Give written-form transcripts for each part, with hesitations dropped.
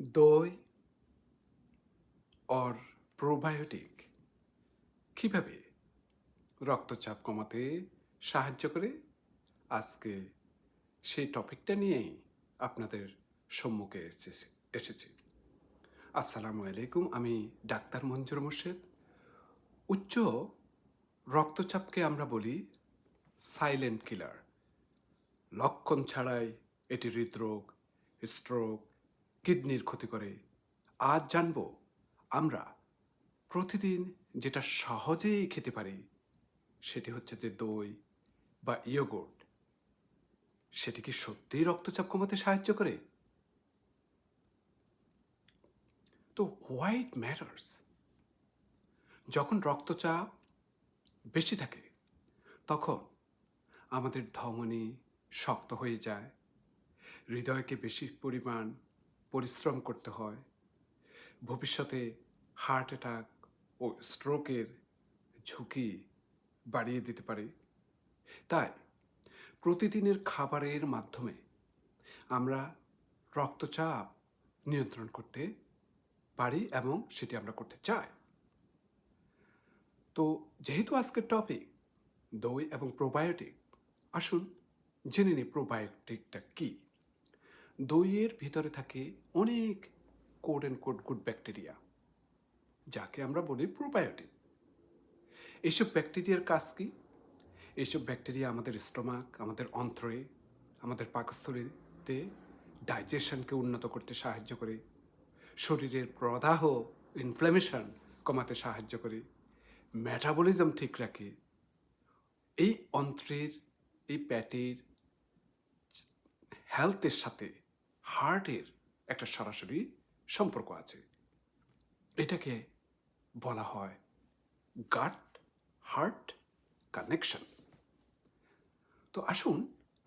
দই or probiotic কিভাবে রক্তচাপ কমাতে সাহায্য করে, আজকে সেই টপিকটা নিয়েই আপনাদের সম্মুখে এসেছি। আসসালামু আলাইকুম, আমি ডাক্তার মঞ্জুর মোর্শেদ। উচ্চ রক্তচাপকে আমরা বলি সাইলেন্ট কিলার। লক্ষণ ছাড়াই এটি হৃদরোগ, স্ট্রোক, কিডনির ক্ষতি করে। আজ জানব আমরা প্রতিদিন যেটা সহজেই খেতে পারি, সেটি হচ্ছে যে দই বা ইয়োগurt। সেটি কি সত্যিই রক্তচাপ কমাতে সাহায্য করে? তো হোয়াই ইট ম্যাটার্স? যখন রক্তচাপ বেশি থাকে তখন আমাদের ধমনী শক্ত হয়ে যায়, হৃদয়কে বেশি পরিমাণ পরিশ্রম করতে হয়, ভবিষ্যতে হার্ট অ্যাটাক ও স্ট্রোকের ঝুঁকি বাড়িয়ে দিতে পারে। তাই প্রতিদিনের খাবারের মাধ্যমে আমরা রক্তচাপ নিয়ন্ত্রণ করতে পারি এবং সেটি আমরা করতে চাই। তো যেহেতু আজকের টপিক দই এবং প্রোবায়োটিক, আসুন জেনে নিই প্রোবায়োটিকটা কি। দইয়ের ভিতরে থাকে অনেক code and code good bacteria, যাকে আমরা বলি প্রোবায়োটিক। এইসব ব্যাকটেরিয়ার কাজ কি? এইসব ব্যাকটেরিয়া আমাদের স্টোমাক, আমাদের অন্ত্রে, আমাদের পাকস্থলীতে ডাইজেশনকে উন্নত করতে সাহায্য করে, শরীরের প্রদাহ ইনফ্ল্যামেশন কমাতে সাহায্য করে, মেটাবলিজম ঠিক রাখে। এই অন্ত্রের, এই প্যাটের হেলথের সাথে হার্টের একটা সরাসরি সম্পর্ক আছে। এটাকে বলা হয় গাট হার্ট কানেকশন। তো আসুন,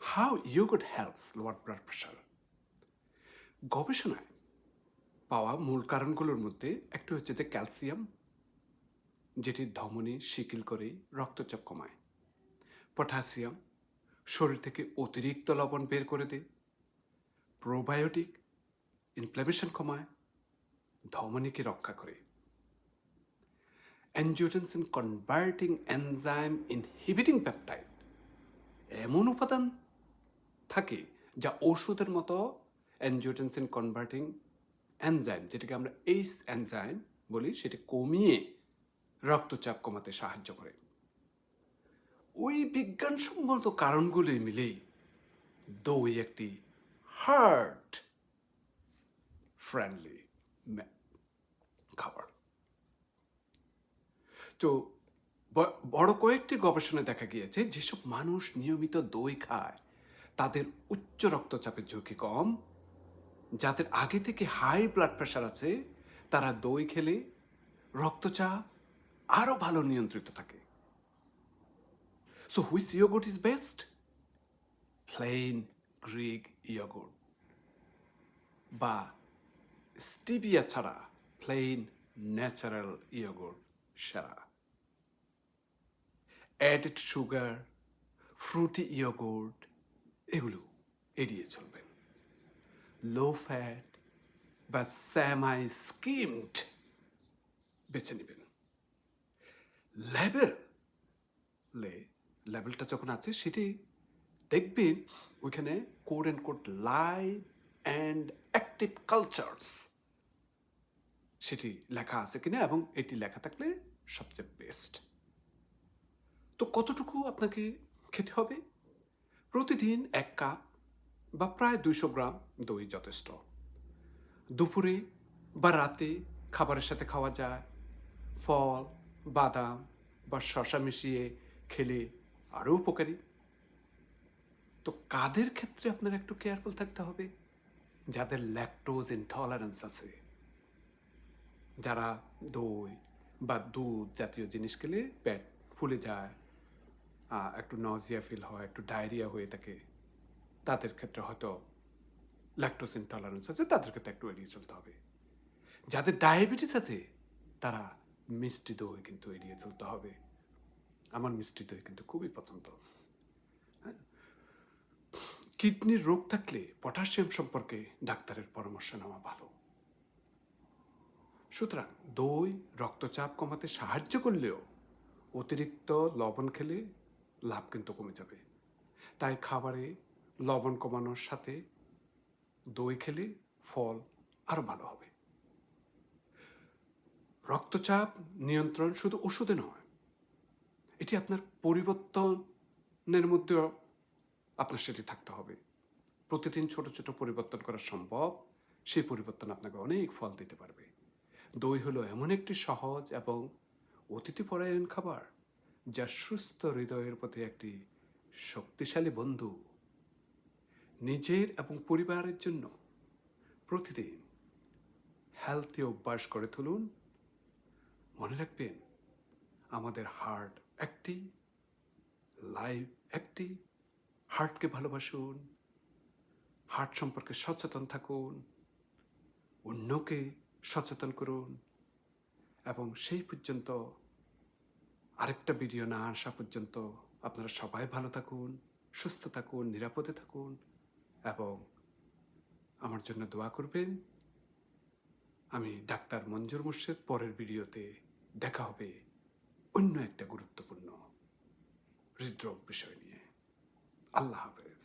how yogurt helps lower blood pressure. গবেষণায় পাওয়া মূল কারণগুলোর মধ্যে একটি হচ্ছে যে ক্যালসিয়াম, যেটি ধমনী শিথিল করে রক্তচাপ কমায়। পটাশিয়াম, শরীর থেকে অতিরিক্ত লবণ বের করে দেয়। প্রোবায়োটিক, ইনফ্ল্যামেশন কমায়, ধমনীকে রক্ষা করে। Angiotensin converting enzyme inhibiting peptide, এমন উপাদান থাকে যা ওষুধের মতো অ্যাঞ্জিওটেনসিন কনভার্টিং এনজাইম, যেটাকে আমরা এইস এনজাইম বলি, সেটা কমিয়ে রক্তচাপ কমাতে সাহায্য করে। ওই বিজ্ঞানসম্মত কারণগুলি মিলেই দই একটি হার্ট ফ্রেন্ডলি খাবার। তো বড় কয়েকটি গবেষণায় দেখা গিয়েছে যেসব মানুষ নিয়মিত দই খায় তাদের উচ্চ রক্তচাপের ঝুঁকি কম। যাদের আগে থেকে হাই ব্লাড প্রেশার আছে তারা দই খেলে রক্তচাপ আরো ভালো নিয়ন্ত্রিত থাকে। So which yogurt is best? Plain Greek yogurt বা স্টিভিয়া ছাড়া প্লেন ন্যাচারাল ইয়োগurt সেরা। অ্যাডেড সুগার, ফ্রুটি ইয়োগurt এগুলো এড়িয়ে চলবেন। লো ফ্যাট বা সেমাই স্কিমড বেছে নেবেন। লেবেলটা যখন আছে সেটি দেখবেন ওইখানে code and code live and active cultures সেটি লেখা আছে কিনা, এবং এটি লেখা থাকলে সবচেয়ে বেস্ট। তো কতটুকু আপনাকে খেতে হবে? প্রতিদিন 1 কাপ বা প্রায় 200 গ্রাম দই যথেষ্ট। দুপুরে বা রাতে খাবারের সাথে খাওয়া যায়। ফল, বাদাম বা শসা মিশিয়ে খেলে আরও উপকারী। তো কাদের ক্ষেত্রে আপনার একটু কেয়ারফুল থাকতে হবে? যাদের ল্যাকটোজ ইনটলারেন্স আছে, যারা দই বা দুধ জাতীয় জিনিস খেলে পেট ফুলে যায়, একটু নজিয়া ফিল হয়, একটু ডায়রিয়া হয়ে থাকে, তাদের ক্ষেত্রে হয়তো ল্যাকটোজ ইনটলারেন্স আছে, তাদের ক্ষেত্রে একটু এড়িয়ে চলতে হবে। যাদের ডায়াবেটিস আছে তারা মিষ্টি দই কিন্তু এড়িয়ে চলতে হবে। আমার মিষ্টি দই কিন্তু খুবই পছন্দ। কিডনির রোগ থাকলে পটাশিয়াম সম্পর্কে ডাক্তারের পরামর্শ নেওয়া ভালো। সুতরাং দই রক্তচাপ কমাতে সাহায্য করলেও অতিরিক্ত লবণ খেলে লাভ কিন্তু কমে যাবে। তাই খাবারে লবণ কমানোর সাথে দই খেলে ফল আরো ভালো হবে। রক্তচাপ নিয়ন্ত্রণ শুধু ওষুধে নয়, এটি আপনার পরিবর্তনের মধ্যেও আপনার সেটি থাকতে হবে। প্রতিদিন ছোট ছোট পরিবর্তন করা সম্ভব, সেই পরিবর্তন আপনাকে অনেক ফল দিতে পারবে। দই হলো এমন একটি সহজ এবং অতিথিপরায়ণ খাবার যা সুস্থ হৃদয়ের প্রতি একটি শক্তিশালী বন্ধু। নিজের এবং পরিবারের জন্য প্রতিদিন হেলথি অভ্যাস করে তুলুন। মনে রাখবেন, আমাদের হার্ট একটি, লাইফ একটি। হার্টকে ভালোবাসুন, হার্ট সম্পর্কে সচেতন থাকুন, অন্যকে সচেতন করুন, এবং সেই পর্যন্ত আরেকটা ভিডিও না আসা পর্যন্ত আপনারা সবাই ভালো থাকুন, সুস্থ থাকুন, নিরাপদে থাকুন এবং আমার জন্য দোয়া করবেন। আমি ডাক্তার মঞ্জুর মুর্শেদ। পরের ভিডিওতে দেখা হবে অন্য একটা গুরুত্বপূর্ণ হৃদরোগ বিষয় নিয়ে। আল্লাহ হাফেজ।